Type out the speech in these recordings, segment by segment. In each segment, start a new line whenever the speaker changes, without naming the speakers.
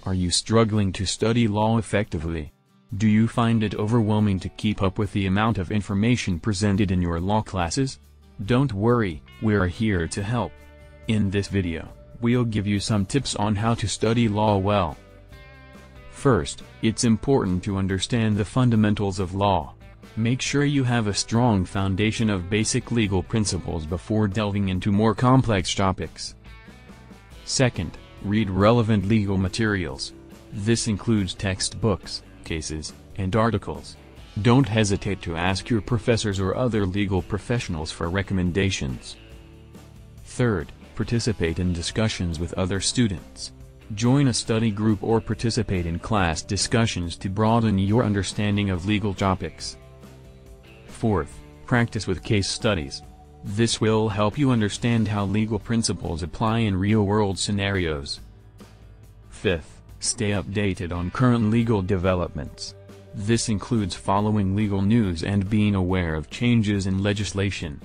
Are you struggling to study law effectively? Do you find it overwhelming to keep up with the amount of information presented in your law classes? Don't worry, we're here to help. In this video, we'll give you some tips on how to study law well. First, it's important to understand the fundamentals of law. Make sure you have a strong foundation of basic legal principles before delving into more complex topics. Second, read relevant legal materials. This includes textbooks, cases, and articles. Don't hesitate to ask your professors or other legal professionals for recommendations. Third, participate in discussions with other students. Join a study group or participate in class discussions to broaden your understanding of legal topics. Fourth, practice with case studies. This will help you understand how legal principles apply in real-world scenarios. Fifth, stay updated on current legal developments. This includes following legal news and being aware of changes in legislation.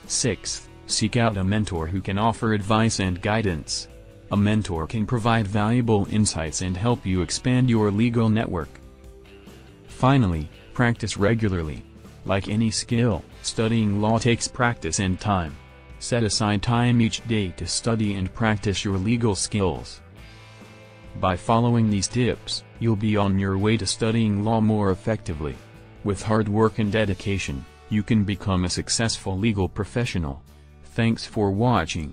Sixth, seek out a mentor who can offer advice and guidance. A mentor can provide valuable insights and help you expand your legal network. Finally, practice regularly. Like any skill, studying law takes practice and time. Set aside time each day to study and practice your legal skills. By following these tips, you'll be on your way to studying law more effectively. With hard work and dedication, you can become a successful legal professional. Thanks for watching.